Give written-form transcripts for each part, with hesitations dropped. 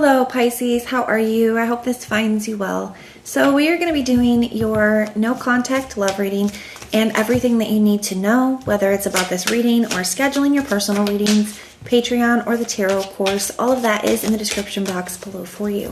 Hello Pisces, how are you? I hope this finds you well. So we are going to be doing your no contact love reading and everything that you need to know, whether it's about this reading or scheduling your personal readings, Patreon, or the tarot course. All of that is in the description box below for you.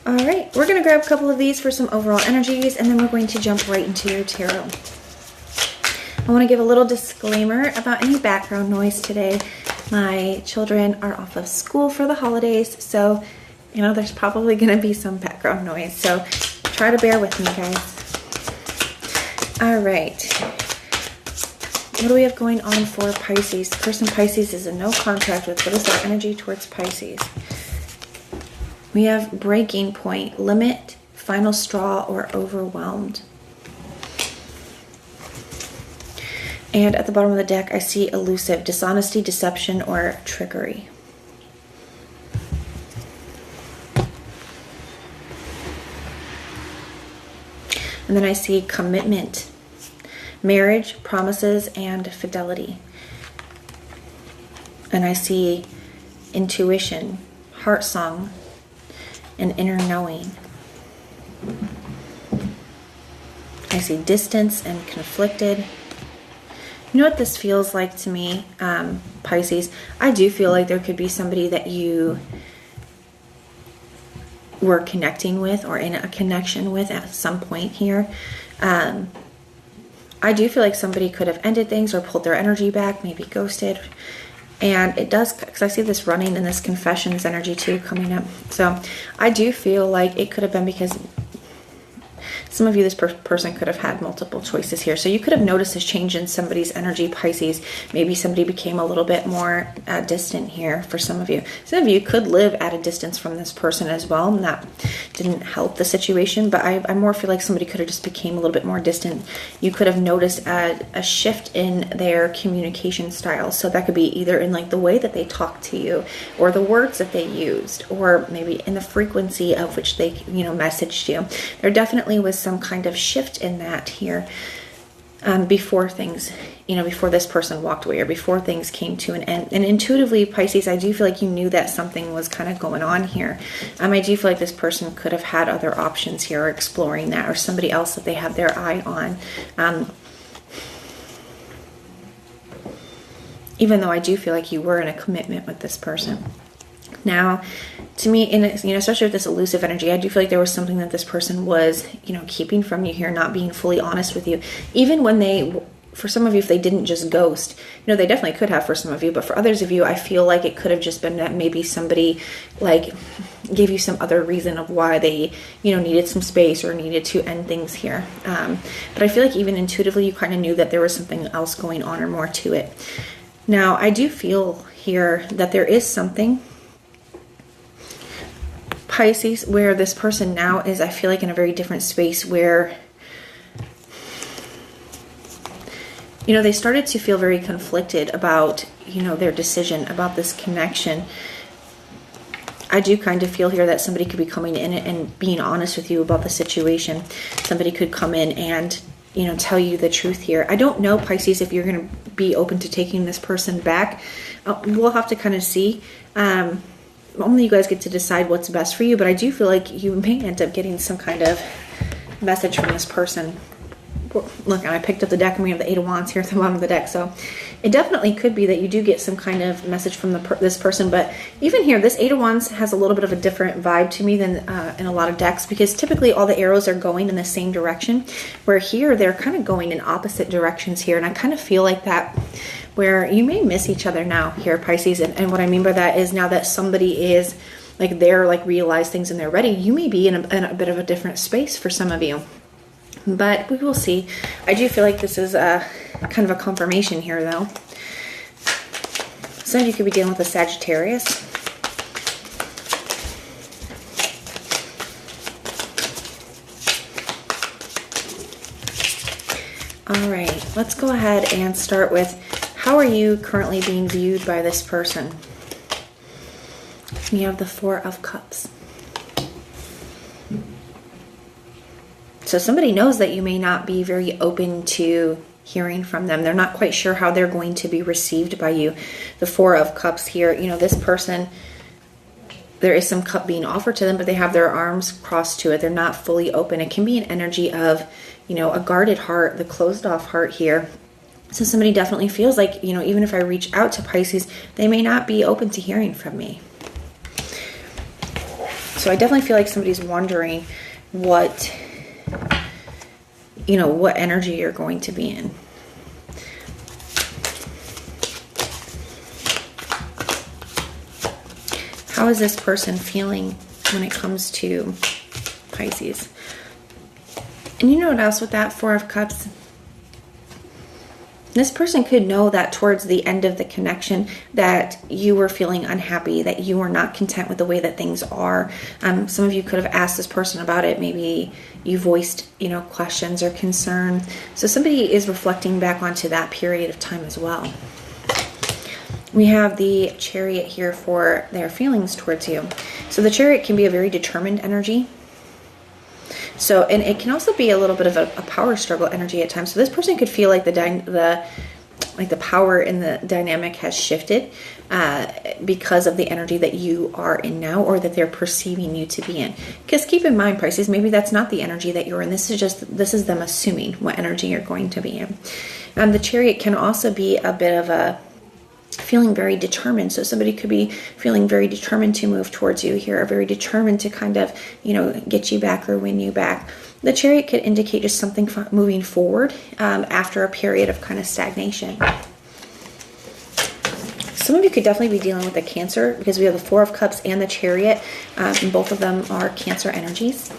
All right, we're going to grab a couple of these for some overall energies, and then we're going to jump right into your tarot. I want to give a little disclaimer about any background noise today. My children are off of school for the holidays, so, there's probably going to be some background noise. So try to bear with me, guys. All right. What do we have going on for Pisces? The person Pisces is in no contact with. What is their energy towards Pisces? We have breaking point, limit, final straw, or overwhelmed. And at the bottom of the deck, I see elusive, dishonesty, deception, or trickery. And then I see commitment, marriage, promises, and fidelity. And I see intuition, heart song, and inner knowing. I see distance and conflicted. You know what this feels like to me, Pisces? I do feel like there could be somebody that you were connecting with or in a connection with at some point here. I do feel like somebody could have ended things or pulled their energy back, maybe ghosted. And it does, because I see this running and this confessions energy too coming up. So I do feel like it could have been because some of you, this person could have had multiple choices here. So you could have noticed this change in somebody's energy, Pisces. Maybe somebody became a little bit more distant here for some of you. Some of you could live at a distance from this person as well, and that didn't help the situation. But I more feel like somebody could have just became a little bit more distant. You could have noticed a shift in their communication style. So that could be either in like the way that they talk to you, or the words that they used, or maybe in the frequency of which they, messaged you. There definitely was some kind of shift in that here before things, before this person walked away or before things came to an end. And intuitively, Pisces, I do feel like you knew that something was kind of going on here. I do feel like this person could have had other options here, or exploring that, or somebody else that they have their eye on. Even though I do feel like you were in a commitment with this person. Now, to me, especially with this elusive energy, I do feel like there was something that this person was, keeping from you here, not being fully honest with you. Even when for some of you, if they didn't just ghost, they definitely could have for some of you, but for others of you, I feel like it could have just been that maybe somebody gave you some other reason of why they, needed some space or needed to end things here. But I feel like even intuitively, you kind of knew that there was something else going on or more to it. Now, I do feel here that there is something, Pisces, where this person now is, I feel like, in a very different space where, they started to feel very conflicted about, their decision about this connection. I do kind of feel here that somebody could be coming in and being honest with you about the situation. Somebody could come in and, tell you the truth here. I don't know, Pisces, if you're going to be open to taking this person back. We'll have to kind of see. Only you guys get to decide what's best for you, but I do feel like you may end up getting some kind of message from this person. Look, I picked up the deck and we have the Eight of Wands here at the bottom of the deck, so it definitely could be that you do get some kind of message from this person. But even here, this Eight of Wands has a little bit of a different vibe to me than in a lot of decks, because typically all the arrows are going in the same direction, where here they're kind of going in opposite directions here, and I kind of feel like that where you may miss each other now here, Pisces. And what I mean by that is, now that somebody is realize things and they're ready, you may be in a bit of a different space for some of you. But we will see. I do feel like this is a kind of a confirmation here, though. Some of you could be dealing with a Sagittarius. All right, let's go ahead and start with, how are you currently being viewed by this person? You have the Four of Cups. So somebody knows that you may not be very open to hearing from them. They're not quite sure how they're going to be received by you. The Four of Cups here, you know, this person there is some cup being offered to them, but they have their arms crossed to it. They're not fully open. It can be an energy of, you know, a guarded heart, the closed off heart here. So somebody definitely feels like, you know, even if I reach out to Pisces, they may not be open to hearing from me. So I definitely feel like somebody's wondering what, you know, what energy you're going to be in. How is this person feeling when it comes to Pisces? And you know what else with that Four of Cups? This person could know that towards the end of the connection that you were feeling unhappy, that you were not content with the way that things are. Some of you could have asked this person about it. Maybe you voiced, you know, questions or concern. So somebody is reflecting back onto that period of time as well. We have the Chariot here for their feelings towards you. So the Chariot can be a very determined energy. So, and it can also be a little bit of a power struggle energy at times. So this person could feel like the power in the dynamic has shifted because of the energy that you are in now, or that they're perceiving you to be in. Because keep in mind, Pisces, maybe that's not the energy that you're in. This is them assuming what energy you're going to be in. The Chariot can also be a bit of a feeling very determined. So somebody could be feeling very determined to move towards you here, or very determined to kind of, you know, get you back or win you back. The Chariot could indicate just something moving forward after a period of kind of stagnation. Some of you could definitely be dealing with a Cancer, because we have the Four of Cups and the Chariot, and both of them are Cancer energies.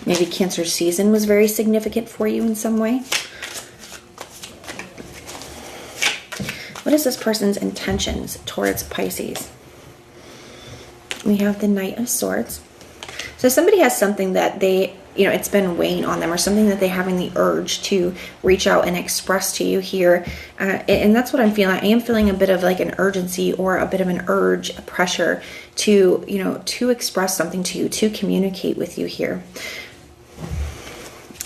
Maybe Cancer season was very significant for you in some way. What is this person's intentions towards Pisces? We have the Knight of Swords. So somebody has something that they, you know, it's been weighing on them, or something that they're having the urge to reach out and express to you here. And that's what I'm feeling. I am feeling a bit of like an urgency, or a bit of an urge, a pressure to, you know, to express something to you, to communicate with you here.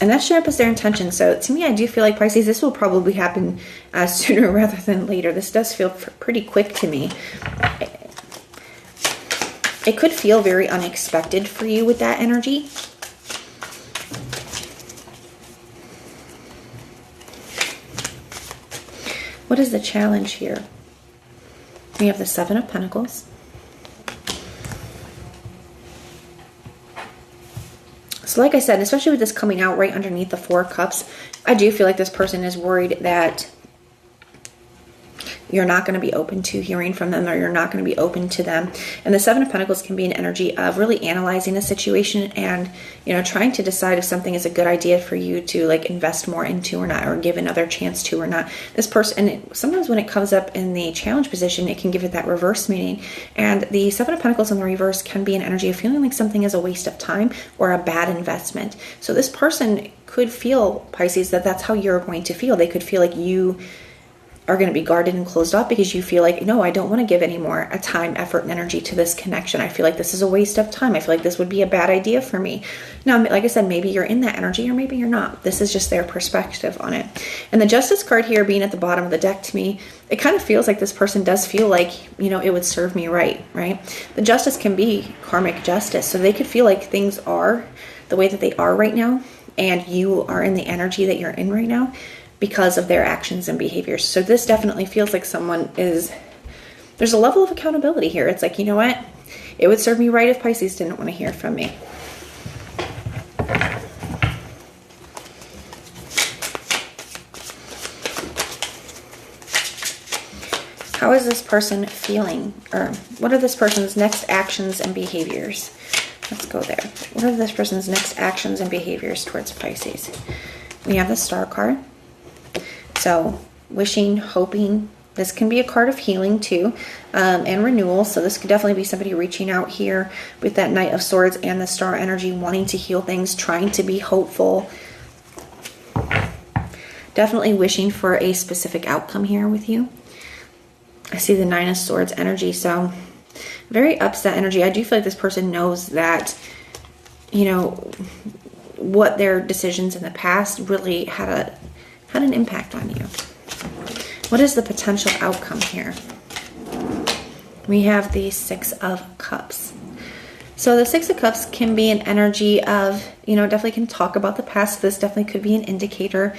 And that showing up as their intention. So to me, I do feel like, Pisces, this will probably happen sooner rather than later. This does feel pretty quick to me. It could feel very unexpected for you with that energy. What is the challenge here? We have the Seven of Pentacles. So like I said, especially with this coming out right underneath the Four of Cups, I do feel like this person is worried that you're not going to be open to hearing from them, or you're not going to be open to them. And the Seven of Pentacles can be an energy of really analyzing a situation and, you know, trying to decide if something is a good idea for you to like invest more into or not, or give another chance to or not. This person, and sometimes when it comes up in the challenge position, it can give it that reverse meaning. And the Seven of Pentacles in the reverse can be an energy of feeling like something is a waste of time or a bad investment. So this person could feel, Pisces, that that's how you're going to feel. They could feel like you are going to be guarded and closed off because you feel like, no, I don't want to give any more time, effort, and energy to this connection. I feel like this is a waste of time. I feel like this would be a bad idea for me. Now, like I said, maybe you're in that energy, or maybe you're not. This is just their perspective on it. And the Justice card here being at the bottom of the deck, to me, it kind of feels like this person does feel like, you know, it would serve me right? The Justice can be karmic justice. So they could feel like things are the way that they are right now, and you are in the energy that you're in right now, because of their actions and behaviors. So this definitely feels like someone is, there's a level of accountability here. It's like, you know what? It would serve me right if Pisces didn't want to hear from me. How is this person feeling? Or what are this person's next actions and behaviors? Let's go there. What are this person's next actions and behaviors towards Pisces? We have the Star card. So wishing, hoping. This can be a card of healing too, and renewal. So this could definitely be somebody reaching out here with that Knight of Swords and the Star energy, wanting to heal things, trying to be hopeful. Definitely wishing for a specific outcome here with you. I see the Nine of Swords energy. So very upset energy. I do feel like this person knows that, you know, what their decisions in the past really had an impact on you. What is the potential outcome here? we have the Six of Cups. So the Six of Cups can be an energy of, definitely can talk about the past. This definitely could be an indicator,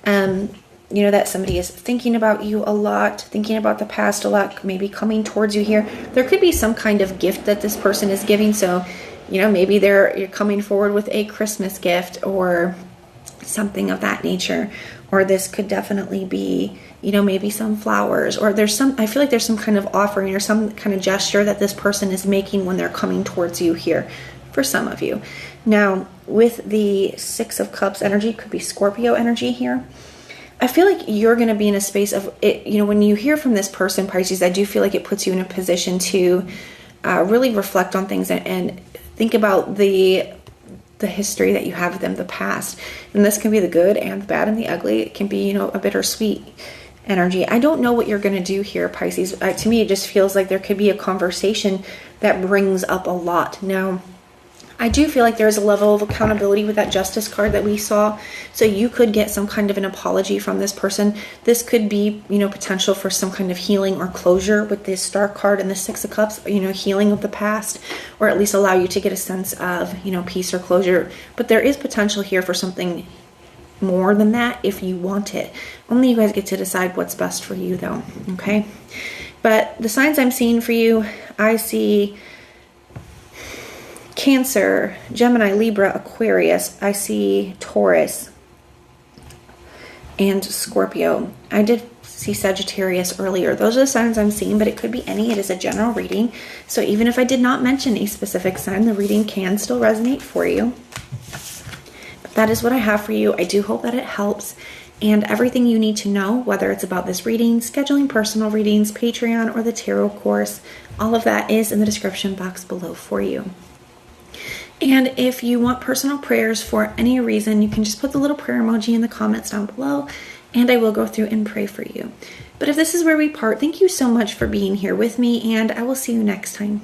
that somebody is thinking about you a lot, thinking about the past a lot, maybe coming towards you here. There could be some kind of gift that this person is giving. So, maybe you're coming forward with a Christmas gift or something of that nature. Or this could definitely be, maybe some flowers, or I feel like there's some kind of offering or some kind of gesture that this person is making when they're coming towards you here for some of you. Now, with the Six of Cups energy, could be Scorpio energy here. I feel like you're going to be in a space of it, when you hear from this person, Pisces, I do feel like it puts you in a position to really reflect on things and think about the history that you have with them, the past. And this can be the good and the bad and the ugly. It can be, a bittersweet energy. I don't know what you're going to do here, Pisces. To me, it just feels like there could be a conversation that brings up a lot. Now, I do feel like there's a level of accountability with that Justice card that we saw. So you could get some kind of an apology from this person. This could be, potential for some kind of healing or closure with this Star card and the Six of Cups, healing of the past, or at least allow you to get a sense of, peace or closure. But there is potential here for something more than that if you want it. Only you guys get to decide what's best for you though, okay? But the signs I'm seeing for you, I see Cancer, Gemini, Libra, Aquarius. I see Taurus and Scorpio. I did see Sagittarius earlier. Those are the signs I'm seeing, but it could be any. It is a general reading. So even if I did not mention a specific sign, the reading can still resonate for you. But that is what I have for you. I do hope that it helps. And everything you need to know, whether it's about this reading, scheduling personal readings, Patreon, or the tarot course, all of that is in the description box below for you. And if you want personal prayers for any reason, you can just put the little prayer emoji in the comments down below, and I will go through and pray for you. But if this is where we part, thank you so much for being here with me, and I will see you next time.